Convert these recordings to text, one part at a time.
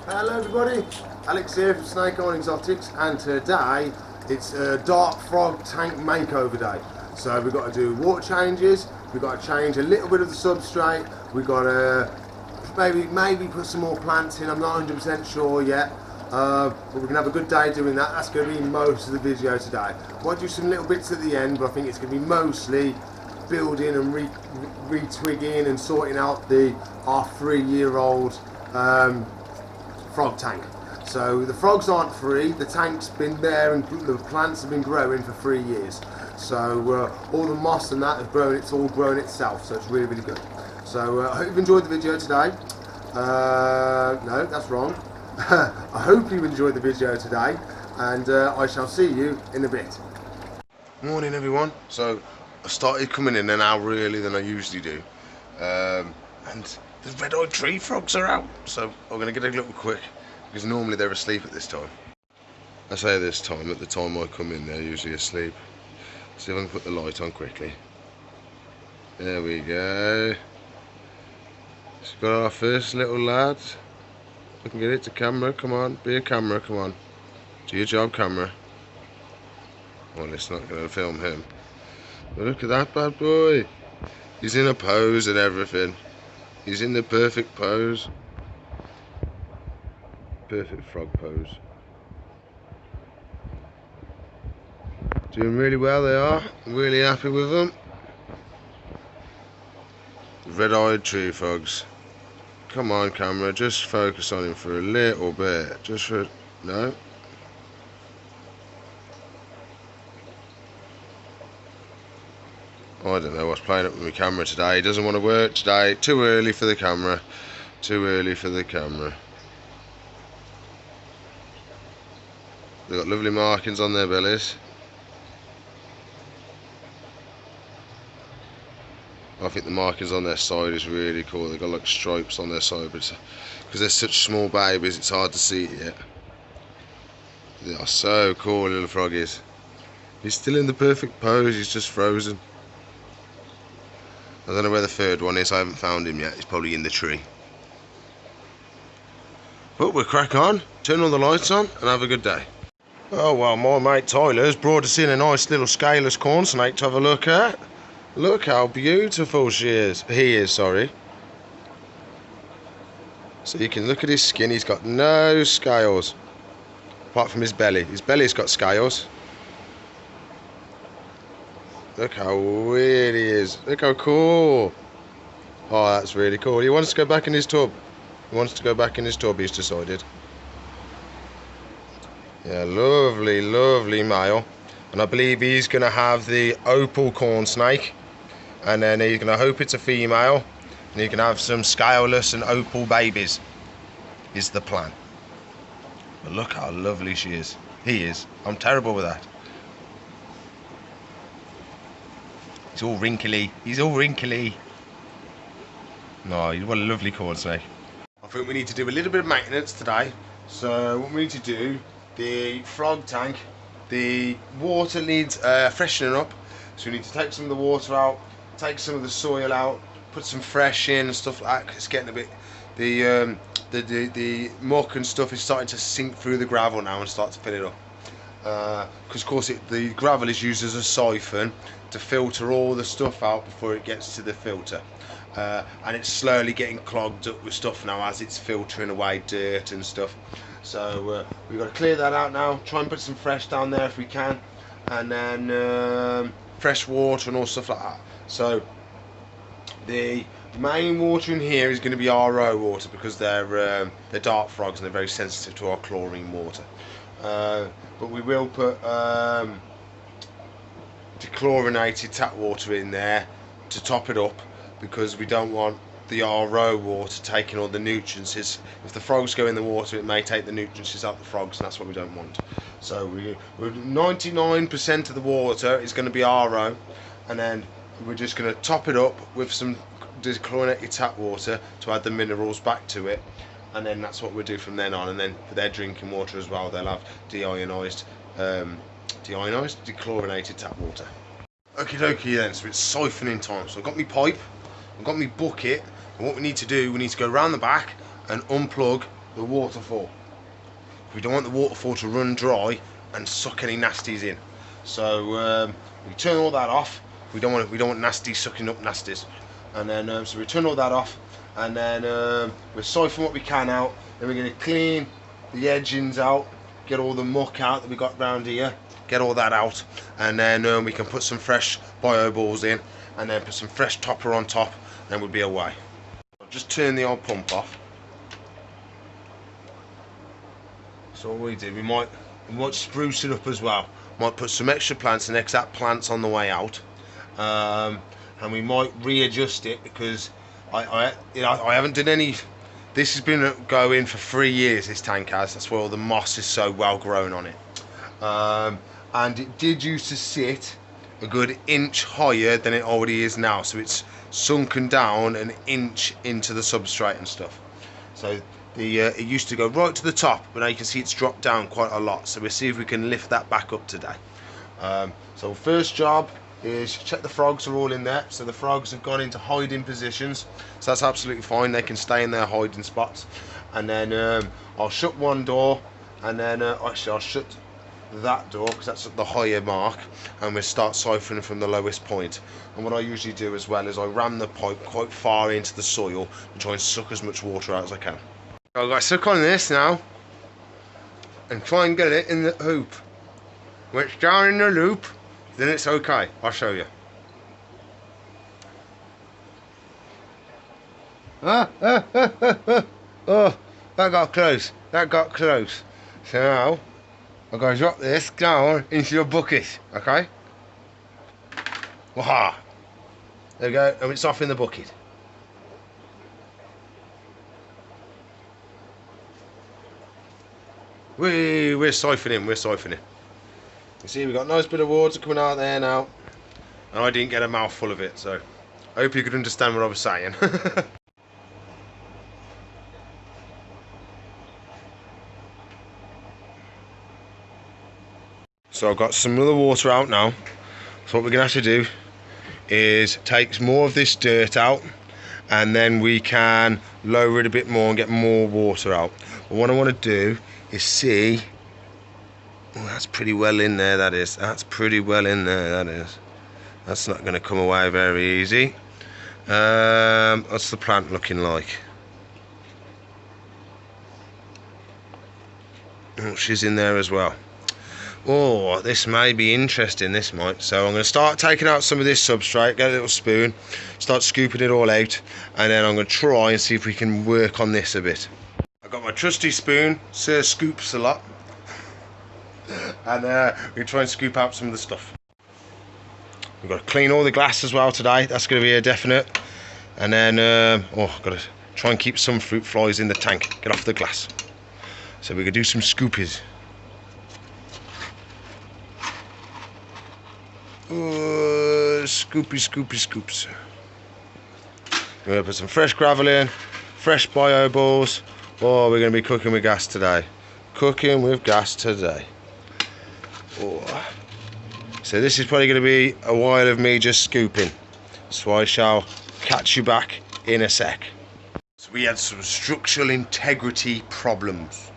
Hello everybody, Alex here from Snake Oil Exotics, and today it's a dark frog tank makeover day. So we've got to do water changes, we've got to change a little bit of the substrate, we've got to maybe put some more plants in. I'm not 100% sure yet, but we're going to have a good day doing that. That's going to be most of the video today. Might do some little bits at the end, but I think it's going to be mostly building and retwigging and sorting out our 3-year-old frog tank. So the frogs aren't free, the tank's been there and the plants have been growing for 3 years. So all the moss and that has grown, it's all grown itself, so it's really, really good. So I hope you've enjoyed the video today. No, that's wrong. I hope you enjoyed the video today, and I shall see you in a bit. Morning everyone. So I started coming in an hour earlier than I usually do, and the red-eyed tree frogs are out, so I'm going to get a little quick, because normally they're asleep at this time. I say this time, at the time I come in they're usually asleep. See if I can put the light on quickly. There we go. It's got our first little lad. I can get it to camera, come on, be a camera, come on. Do your job, camera. Well, it's not going to film him. But look at that bad boy. He's in a pose and everything. He's in the perfect pose. Perfect frog pose. Doing really well they are. I'm really happy with them. Red-eyed tree frogs. Come on camera, just focus on him for a little bit. Just for... no. I don't know what's playing up with my camera today. He doesn't want to work today. Too early for the camera. Too early for the camera. They've got lovely markings on their bellies. I think the markings on their side is really cool. They've got like stripes on their side, but because they're such small babies, it's hard to see it yet. They are so cool, little froggies. He's still in the perfect pose. He's just frozen. I don't know where the third one is. I haven't found him yet. He's probably in the tree. But we'll crack on, turn all the lights on, and have a good day. Oh well, my mate Tyler's brought us in a nice little scaleless corn snake to have a look at. Look how beautiful she is. He is, sorry. So you can look at his skin. He's got no scales, apart from his belly. His belly's got scales. Look how weird he is. Look how cool. Oh, that's really cool. He wants to go back in his tub. He wants to go back in his tub, he's decided. Yeah, lovely, lovely male. And I believe he's going to have the opal corn snake. And then he's going to hope it's a female. And he can have some scaleless and opal babies. Is the plan. But look how lovely she is. He is. I'm terrible with that. He's all wrinkly. He's all wrinkly. No, what a lovely corn snake. I think we need to do a little bit of maintenance today. So what we need to do, the frog tank, the water needs freshening up. So we need to take some of the water out, take some of the soil out, put some fresh in and stuff like that. It's getting a bit, the muck and stuff is starting to sink through the gravel now and start to fill it up. Because of course the gravel is used as a siphon to filter all the stuff out before it gets to the filter, and it's slowly getting clogged up with stuff now as it's filtering away dirt and stuff. So we've got to clear that out now, try and put some fresh down there if we can, and then fresh water and all stuff like that. So the main water in here is going to be RO water, because they're dark frogs and they're very sensitive to our chlorine water. But we will put dechlorinated tap water in there to top it up, because we don't want the RO water taking all the nutrients. If the frogs go in the water, it may take the nutrients out of the frogs, and that's what we don't want. So 99% of the water is going to be RO, and then we're just going to top it up with some dechlorinated tap water to add the minerals back to it. And then that's what we'll do from then on. And then for their drinking water as well, they'll have deionized, dechlorinated tap water. Okie dokie then, so it's siphoning time. So I've got my pipe, I've got my bucket, and what we need to do, we need to go around the back and unplug the waterfall. We don't want the waterfall to run dry and suck any nasties in. So we turn all that off. We don't want nasties sucking up nasties. And then so we turn all that off, and then we siphon what we can out. Then we're going to clean the edgings out, get all the muck out that we got round here, get all that out, and then we can put some fresh bio balls in, and then put some fresh topper on top, and then we'll be away. I'll just turn the old pump off. So what we did, we might spruce it up as well. Might put some extra plants and exact plants on the way out, and we might readjust it, because I haven't done any. This has been going for 3 years, this tank has. That's why all the moss is so well grown on it. And it did used to sit a good inch higher than it already is now, so it's sunken down an inch into the substrate and stuff. So it used to go right to the top, but now you can see it's dropped down quite a lot. So we'll see if we can lift that back up today. So first job is check the frogs are all in there. So the frogs have gone into hiding positions, so that's absolutely fine. They can stay in their hiding spots. And then I'll shut one door, and then actually I'll shut that door, because that's at the higher mark, and we'll start siphoning from the lowest point. And what I usually do as well is I ram the pipe quite far into the soil and try and suck as much water out as I can. I've got to suck on this now and try and get it in the hoop. When it's down in the loop, then it's okay. I'll show you. Oh, that got close. That got close. So now I'm going to drop this down into your bucket, okay? Waha! There we go, and it's off in the bucket. We're siphoning, we're siphoning. You see, we've got a nice bit of water coming out there now, and I didn't get a mouthful of it, so I hope you could understand what I was saying. So I've got some of the water out now. So what we're going to have to do is take more of this dirt out, and then we can lower it a bit more and get more water out. But what I want to do is see. Oh, that's pretty well in there, that is. That's pretty well in there, that is. That's not going to come away very easy. What's the plant looking like? Oh, she's in there as well. Oh, this may be interesting, this might. So I'm going to start taking out some of this substrate, get a little spoon, start scooping it all out, and then I'm going to try and see if we can work on this a bit. I've got my trusty spoon, Sir Scoops a lot, and we try and scoop out some of the stuff. We've got to clean all the glass as well today, that's going to be a definite. And then, I've got to try and keep some fruit flies in the tank, get off the glass. So we can do some scoopies. Scoopy, scoopy, scoops. We're going to put some fresh gravel in, fresh bio balls. Oh, we're going to be cooking with gas today. Cooking with gas today. Oh. So this is probably going to be a while of me just scooping. So I shall catch you back in a sec. So we had some structural integrity problems.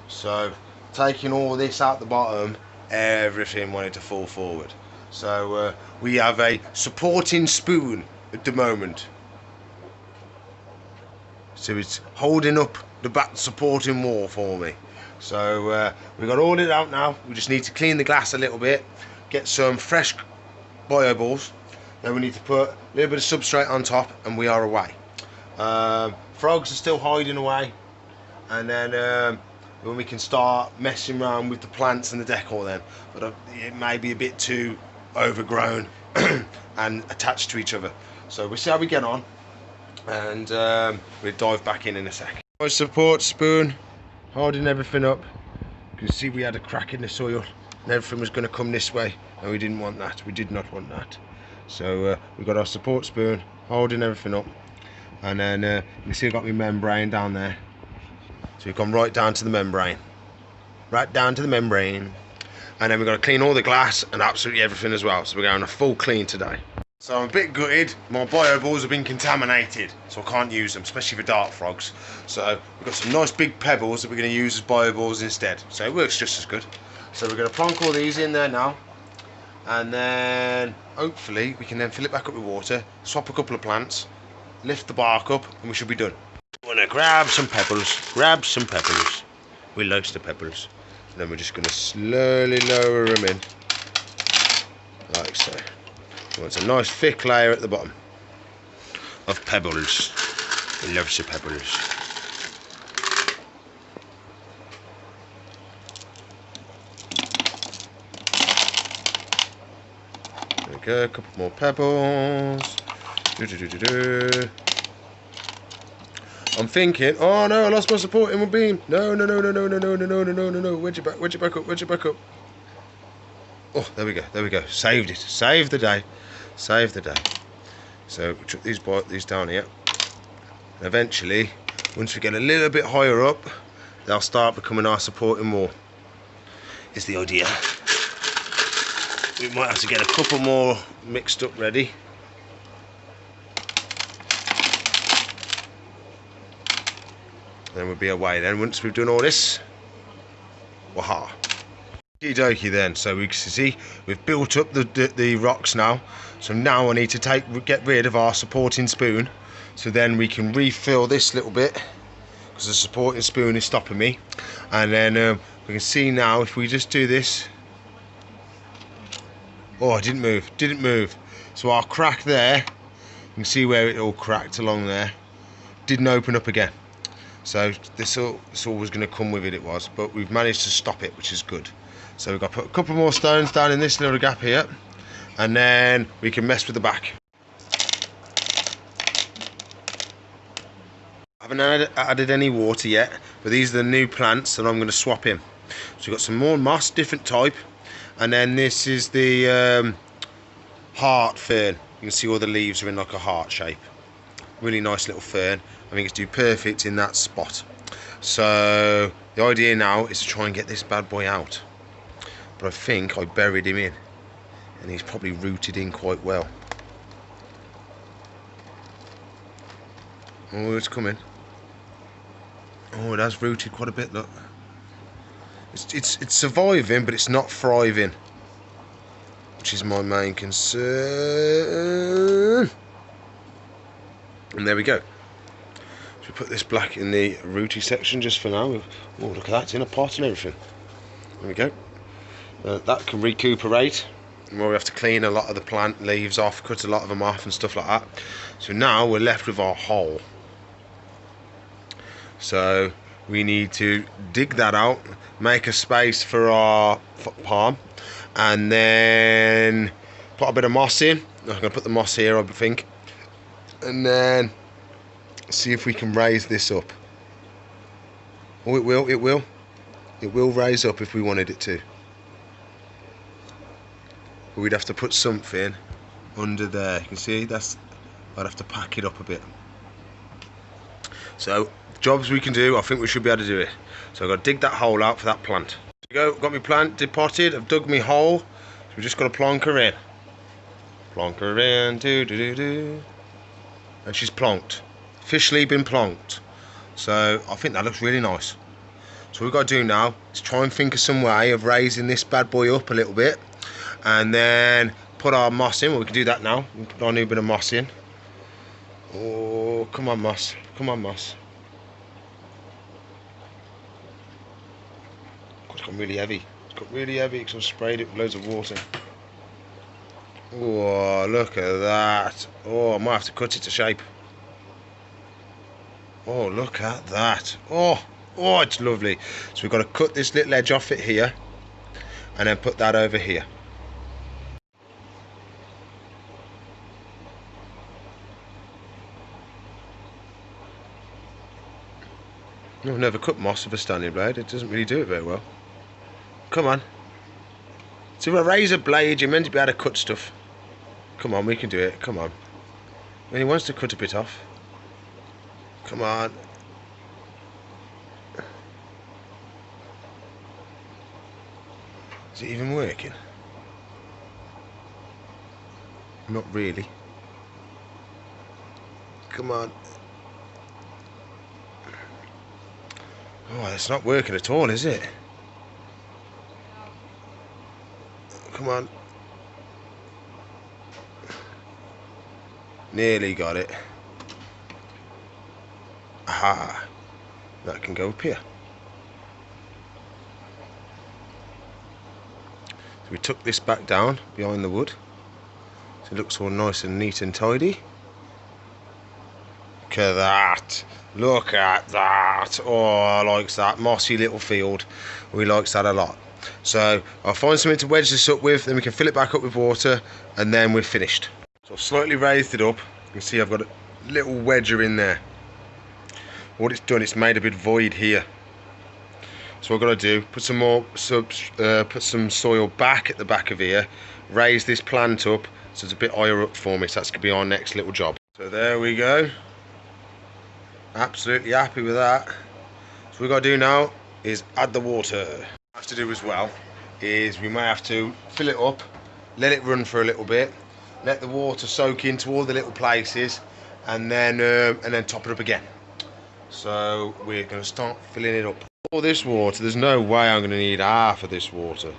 So taking all this out the bottom, everything wanted to fall forward. So we have a supporting spoon at the moment. So it's holding up the back supporting wall for me. So we've got all it out now. We just need to clean the glass a little bit, get some fresh bio balls. Then we need to put a little bit of substrate on top, and we are away. Frogs are still hiding away, and then when we can start messing around with the plants and the decor then. But it may be a bit too overgrown and attached to each other. So we'll see how we get on, and we'll dive back in a sec. My support spoon holding everything up. You can see we had a crack in the soil and everything was going to come this way, and we didn't want that. We did not want that. So we've got our support spoon holding everything up, and then you can see I've got my membrane down there. So we've gone right down to the membrane. Right down to the membrane. And then we've got to clean all the glass and absolutely everything as well. So we're going a full clean today. So I'm a bit gutted, my bio balls have been contaminated, so I can't use them, especially for dart frogs. So we've got some nice big pebbles that we're going to use as bio balls instead. So it works just as good. So we're going to plonk all these in there now, and then hopefully we can then fill it back up with water, swap a couple of plants, lift the bark up, and we should be done. We're going to grab some pebbles. We like the pebbles. And then we're just going to slowly lower them in, like so. Well, it's a nice thick layer at the bottom of pebbles. We love the pebbles. There we go, a couple more pebbles. I'm thinking, oh no, I lost my supporting beam. No. Wedge it back up. Oh, there we go. Saved it. Saved the day. So we chuck these down here. And eventually, once we get a little bit higher up, they'll start becoming our supporting wall. Is the idea. We might have to get a couple more mixed up ready. Then we'll be away then once we've done all this. Waha. Okie dokie then, so we can see we've built up the rocks now. So now I need to get rid of our supporting spoon, so then we can refill this little bit, because the supporting spoon is stopping me. And then we can see now if we just do this. Oh, it didn't move. So our crack there, you can see where it all cracked along there. Didn't open up again. So this all was going to come with it, but we've managed to stop it, which is good. So we've got to put a couple more stones down in this little gap here, and then we can mess with the back. I haven't added any water yet, but these are the new plants that I'm going to swap in. So we've got some more moss, different type, and then this is the heart fern. You can see all the leaves are in like a heart shape. Really nice little fern. I think it's do perfect in that spot. So the idea now is to try and get this bad boy out. But I think I buried him in, and he's probably rooted in quite well. Oh, it's coming. Oh, it has rooted quite a bit, look. It's surviving, but it's not thriving, which is my main concern. And there we go. So we put this black in the rooty section just for now. Oh, look at that, it's in a pot and everything. There we go. That can recuperate, and we have to clean a lot of the plant leaves off, cut a lot of them off and stuff like that. So now we're left with our hole. So we need to dig that out, make a space for our palm, and then put a bit of moss in. I'm going to put the moss here, I think, and then see if we can raise this up. Oh, it will raise up if we wanted it to. But we'd have to put something under there. You can see I'd have to pack it up a bit. So jobs we can do, I think we should be able to do it. So I've got to dig that hole out for that plant. There we go, got my plant depotted, I've dug my hole, so we've just got to plonk her in. Plonk her in, and she's plonked. Officially been plonked. So I think that looks really nice. So what we've got to do now is try and think of some way of raising this bad boy up a little bit, and then put our moss in. Well, we can do that now. We can put our new bit of moss in. Oh, come on moss, come on moss. God, it's got really heavy. It's got really heavy because I've sprayed it with loads of water. Oh, look at that. Oh, I might have to cut it to shape. Oh, look at that. Oh, it's lovely. So we've got to cut this little edge off it here, and then put that over here. I've never cut moss with a standing blade. It doesn't really do it very well. Come on. It's a razor blade. You're meant to be able to cut stuff. Come on, we can do it. Come on. When he wants to cut a bit off. Come on. Is it even working? Not really. Come on. Oh, it's not working at all, is it? Come on. Nearly got it. Aha. That can go up here. So we took this back down behind the wood. So it looks all nice and neat and tidy. Look at that. Look at that. Oh, I likes that. Mossy little field. We likes that a lot. So I'll find something to wedge this up with, then we can fill it back up with water, and then we're finished. So I've slightly raised it up. You can see I've got a little wedger in there. What it's done, it's made a bit void here. So what I've got to do, put some more put some soil back at the back of here, raise this plant up so it's a bit higher up for me. So that's going to be our next little job. So there we go. Absolutely happy with that. So what we've got to do now is add the water. What we have to do as well is we may have to fill it up, let it run for a little bit, let the water soak into all the little places, and then top it up again. So we're going to start filling it up. All this water, there's no way I'm going to need half of this water.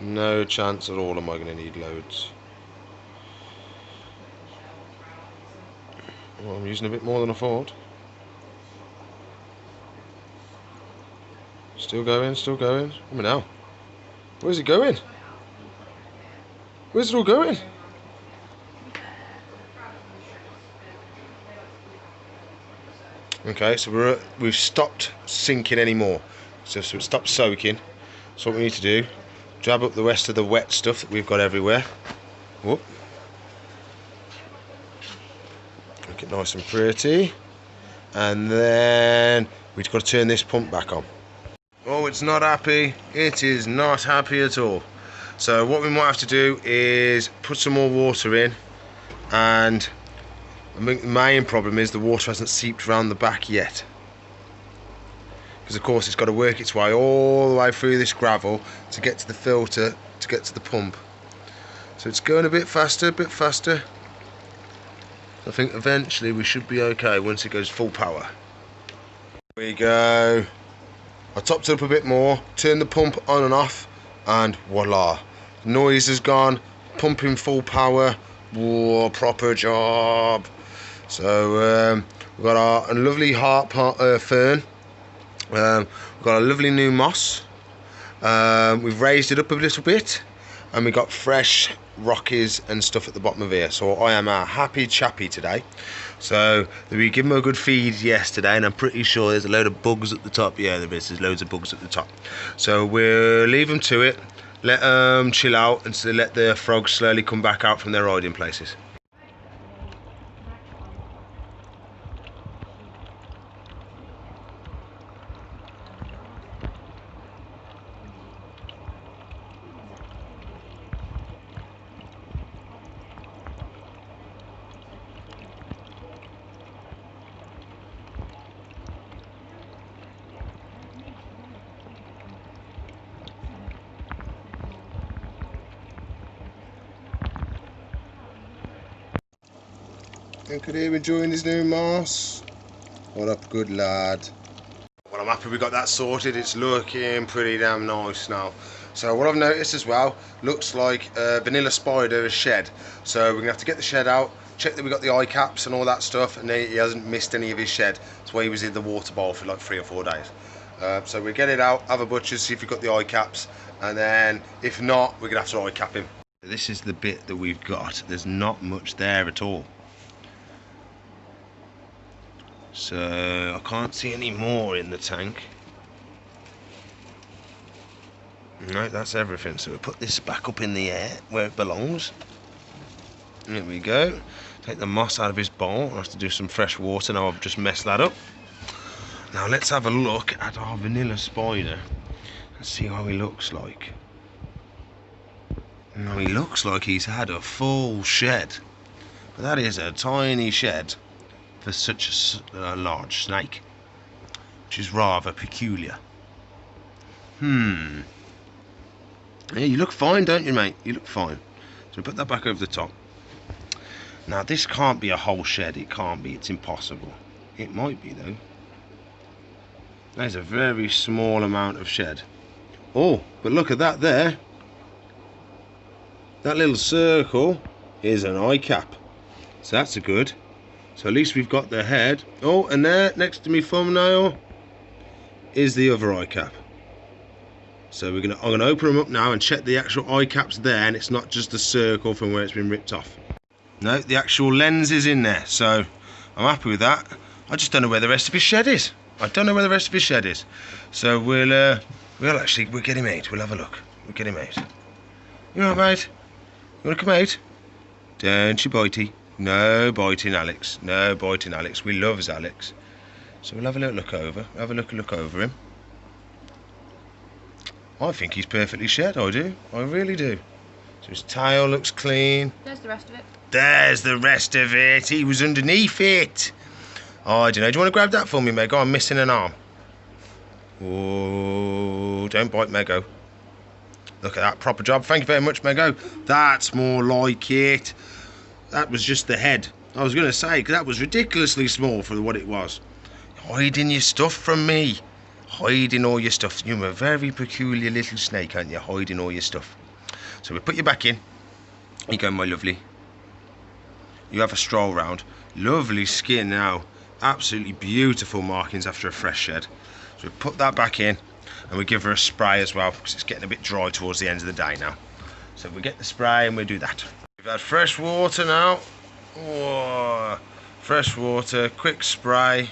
No chance at all am I going to need loads. Well, I'm using a bit more than I thought. Still going, still going. Come on now. Where's it going? Where's it all going? Okay, so we've stopped sinking anymore. So it stopped soaking. So what we need to do, grab up the rest of the wet stuff that we've got everywhere. Whoop. Make it nice and pretty. And then we've got to turn this pump back on. Oh, it's not happy. It is not happy at all. So what we might have to do is put some more water in, and I think the main problem is the water hasn't seeped around the back yet, because of course it's got to work its way all the way through this gravel to get to the filter, to get to the pump. So it's going a bit faster, I think eventually we should be okay once it goes full power. There we go. I topped it up a bit more, turned the pump on and off, and voila, noise has gone, pumping full power. Whoa, proper job. So we've got our lovely heart fern, we've got a lovely new moss, we've raised it up a little bit, and we got fresh rockies and stuff at the bottom of here. So I am a happy chappy today. So we gave them a good feed yesterday, and I'm pretty sure there's a load of bugs at the top. Yeah, there's loads of bugs at the top. So we'll leave them to it, let them chill out, and so let the frogs slowly come back out from their hiding places. Look at him enjoying his new moss. What up, good lad. Well, I'm happy we got that sorted. It's looking pretty damn nice now. So what I've noticed as well, looks like a vanilla spider has shed. So we're gonna have to get the shed out, check that we got the eye caps and all that stuff, and he hasn't missed any of his shed. That's why he was in the water bowl for like 3 or 4 days. So we'll get it out, have a butcher, see if we've got the eye caps, and then if not, we're gonna have to eye cap him. This is the bit that we've got. There's not much there at all. So I can't see any more in the tank. No, that's everything. So we'll put this back up in the air where it belongs. There we go. Take the moss out of his bowl. I'll have to do some fresh water now. I've just messed that up. Now let's have a look at our vanilla spider and see how he looks like. Now he looks like he's had a full shed, but that is a tiny shed for such a large snake, which is rather peculiar. Yeah, you look fine, don't you, mate? You look fine. So we put that back over the top. Now this can't be a whole shed, it can't be, it's impossible. It might be though. There's a very small amount of shed. Oh, but look at that there. That little circle is an eye cap. So that's a good. So at least we've got the head. Oh, and there next to me thumbnail is the other eye cap. So I'm gonna open them up now and check the actual eye caps there, and it's not just the circle from where it's been ripped off. No, the actual lens is in there, so I'm happy with that. I just don't know where the rest of his shed is. I don't know where the rest of his shed is. So we'll get him out. We'll have a look. We'll get him out. You alright, mate? You wanna come out? Don't you bitey? No biting, Alex. No biting, Alex. We loves Alex. So we'll have a little look over. Have a look over him. I think he's perfectly shed, I do. I really do. So his tail looks clean. There's the rest of it. There's the rest of it. He was underneath it. Oh, I don't know. Do you want to grab that for me, Meg? I'm missing an arm. Oh, don't bite, Mego. Look at that. Proper job. Thank you very much, Mego. That's more like it. That was just the head. I was going to say, because that was ridiculously small for what it was. Hiding your stuff from me. Hiding all your stuff. You're a very peculiar little snake, aren't you? Hiding all your stuff. So we put you back in. Here you go, my lovely. You have a stroll round. Lovely skin now. Absolutely beautiful markings after a fresh shed. So we put that back in, and we give her a spray as well, because it's getting a bit dry towards the end of the day now. So we get the spray and we do that. We've had fresh water now. Whoa. Fresh water, quick spray.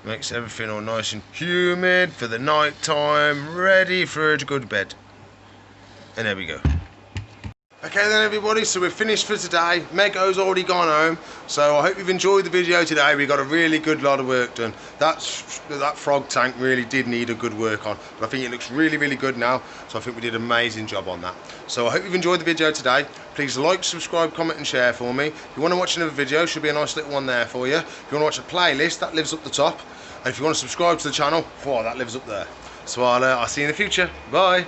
Makes everything all nice and humid for the night time, ready for her to go to bed. And there we go. Okay then everybody, so we're finished for today. Mego's already gone home, so I hope you've enjoyed the video today. We got a really good lot of work done. That frog tank really did need a good work on, but I think it looks really, really good now, so I think we did an amazing job on that. So I hope you've enjoyed the video today. Please like, subscribe, comment and share for me. If you want to watch another video, should be a nice little one there for you. If you want to watch a playlist, that lives up the top. And if you want to subscribe to the channel, that lives up there. So I'll see you in the future. Bye.